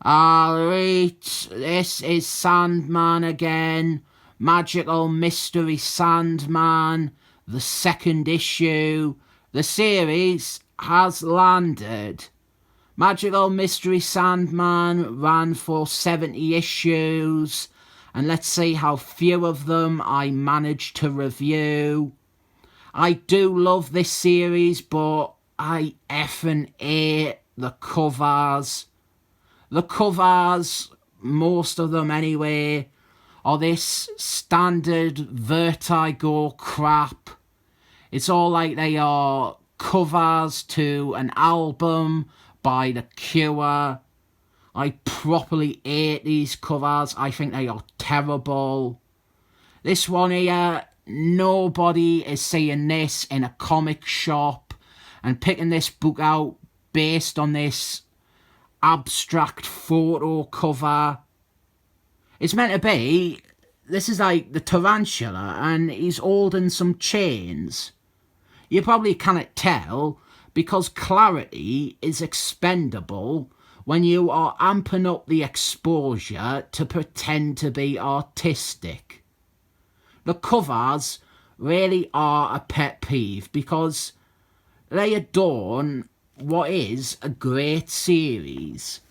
Alright, this is Sandman again. Magical Mystery Sandman, the second issue. The series has landed. Magical Mystery Sandman ran for 70 issues, and let's see how few of them I managed to review. I do love this series, but I effing hate the covers. The covers, most of them anyway, are this standard Vertigo crap. It's all like they are covers to an album by The Cure. I properly hate these covers. I think they are terrible. This one here, nobody is seeing this in a comic shop and picking this book out based on this abstract photo cover. It's meant to be, this is like the tarantula and he's holding some chains. You probably cannot tell because clarity is expendable when you are amping up the exposure to pretend to be artistic. The covers really are a pet peeve because they adorn what is a great series.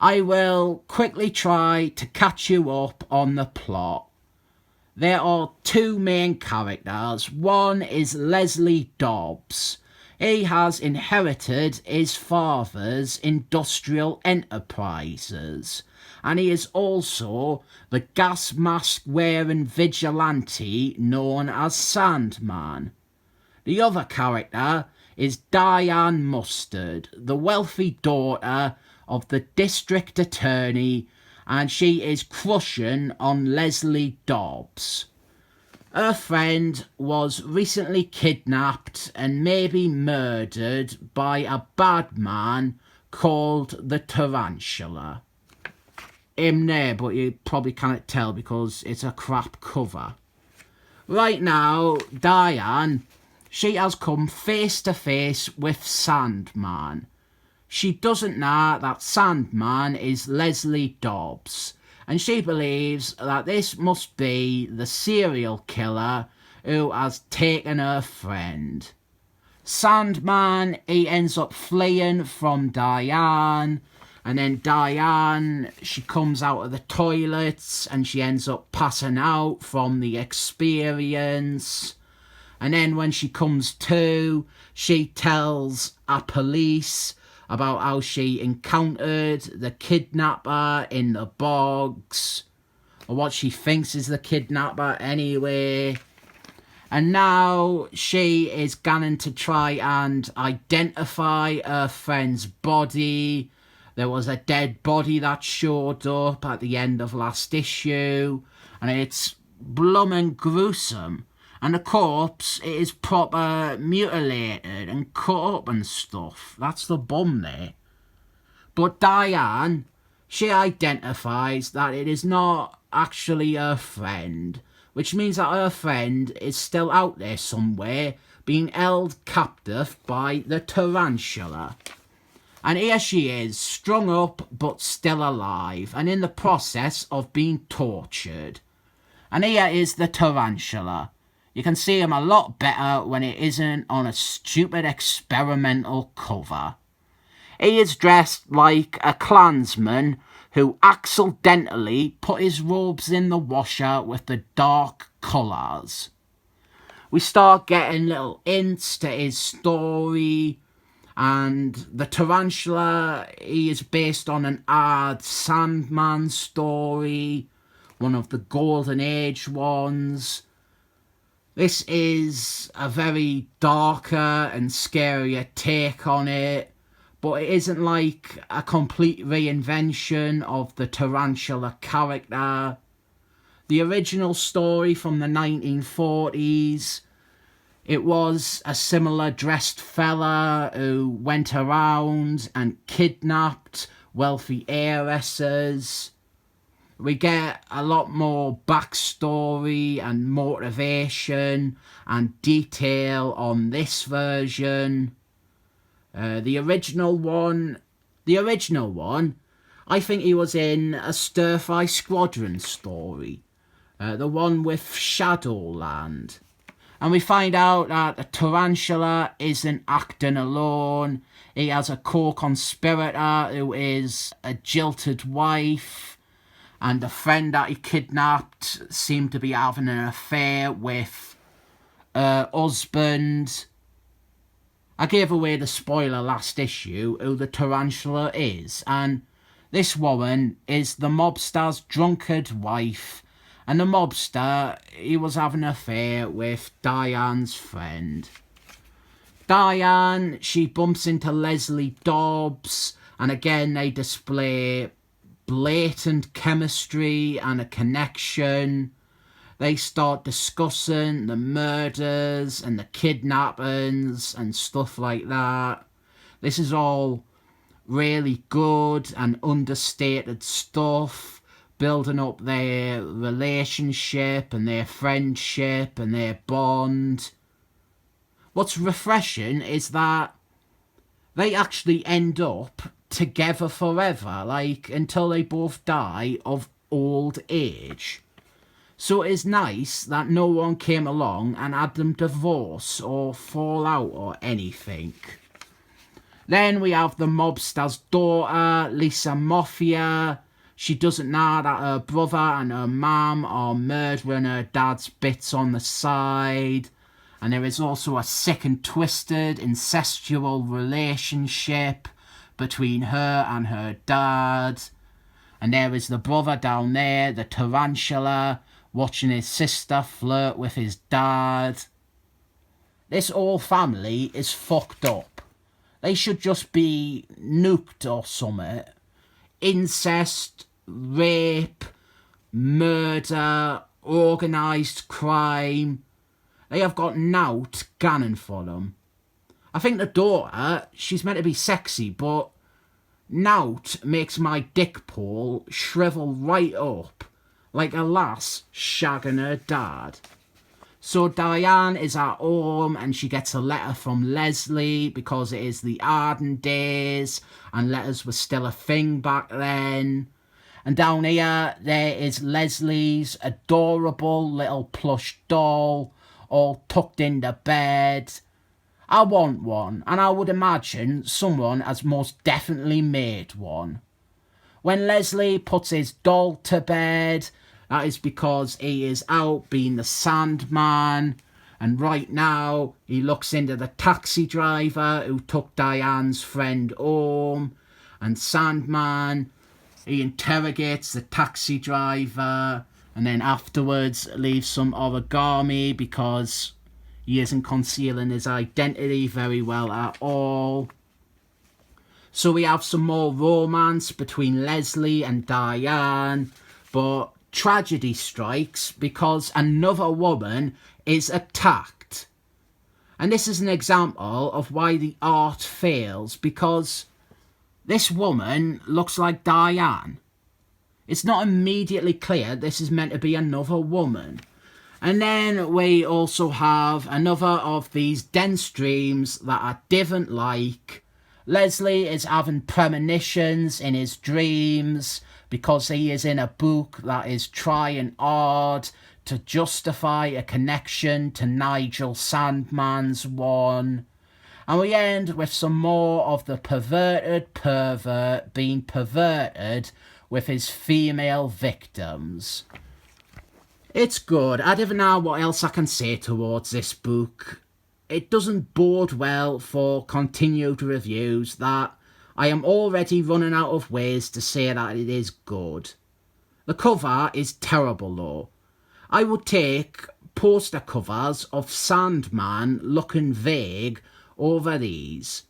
I will quickly try to catch you up on the plot. There are two main characters. One is Wesley Dodds. He has inherited his father's industrial enterprises, and he is also the gas mask wearing vigilante known as Sandman. The other character is Diane Mustard, the wealthy daughter of the district attorney, and she is crushing on Wesley Dodds. Her friend was recently kidnapped and maybe murdered by a bad man called the Tarantula. Him there, but you probably can't tell because it's a crap cover. Right now, Diane, she has come face to face with Sandman. She doesn't know that Sandman is Wesley Dodds, and she believes that this must be the serial killer who has taken her friend. Sandman, he ends up fleeing from Diane, and then Diane, she comes out of the toilets and she ends up passing out from the experience. And then when she comes to, she tells a police about how she encountered the kidnapper in the bogs, or what she thinks is the kidnapper anyway. And now she is going to try and identify her friend's body. There was a dead body that showed up at the end of last issue, and it's blooming gruesome. And the corpse is proper mutilated and cut up and stuff. That's the bum there. But Diane, she identifies that it is not actually her friend, which means that her friend is still out there somewhere, being held captive by the Tarantula. And here she is, strung up but still alive, and in the process of being tortured. And here is the Tarantula. You can see him a lot better when it isn't on a stupid experimental cover. He is dressed like a Klansman who accidentally put his robes in the washer with the dark colours. We start getting little hints to his story, and the Tarantula, he is based on an odd Sandman story, one of the Golden Age ones. This is a very darker and scarier take on it, but it isn't like a complete reinvention of the Tarantula character. The original story from the 1940s, it was a similar dressed fella who went around and kidnapped wealthy heiresses. We get a lot more backstory and motivation and detail on this version. The original one, I think he was in a Stir-Fry Squadron story, the one with Shadowland. And we find out that the tarantula isn't acting alone. He has a co-conspirator who is a jilted wife, and the friend that he kidnapped seemed to be having an affair with her husband. I gave away the spoiler last issue who the tarantula is, and this woman is the mobster's drunkard wife, and the mobster, he was having an affair with Diane's friend. Diane, she bumps into Leslie Dodds, and again they display blatant chemistry and a connection. They start discussing the murders and the kidnappings and stuff like that. This is all really good and understated stuff, building up their relationship and their friendship and their bond. What's refreshing is that they actually end up together forever, like until they both die of old age. So it is nice that no one came along and had them divorce or fall out or anything. Then we have the mobster's daughter, Lisa Mafia. She doesn't know that her brother and her mum are murdering her dad's bits on the side. And there is also a sick and twisted incestual relationship between her and her dad. And there is the brother down there, the tarantula, watching his sister flirt with his dad. This whole family is fucked up. They should just be nuked or something. Incest, rape, murder, organised crime. They have got nowt gannon for them. I think the daughter, she's meant to be sexy, but nowt makes my dick pole shrivel right up like a lass shagging her dad. So Diane is at home and she gets a letter from Leslie because it is the Arden days and letters were still a thing back then. And down here there is Leslie's adorable little plush doll all tucked into bed. I want one, and I would imagine someone has most definitely made one. When Wesley puts his doll to bed, that is because he is out being the Sandman, and right now he looks into the taxi driver who took Diane's friend home, and Sandman, he interrogates the taxi driver, and then afterwards leaves some origami because he isn't concealing his identity very well at all. So we have some more romance between Leslie and Diane, but tragedy strikes because another woman is attacked. And this is an example of why the art fails, because this woman looks like Diane. It's not immediately clear this is meant to be another woman. And then we also have another of these dense dreams that are different like. Leslie is having premonitions in his dreams because he is in a book that is trying hard to justify a connection to Nigel Sandman's one. And we end with some more of the perverted pervert being perverted with his female victims. It's good. I don't know what else I can say towards this book. It doesn't bode well for continued reviews that I am already running out of ways to say that it is good. The cover is terrible though. I would take poster covers of Sandman looking vague over these.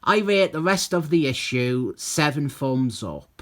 I rate the rest of the issue 7 thumbs up.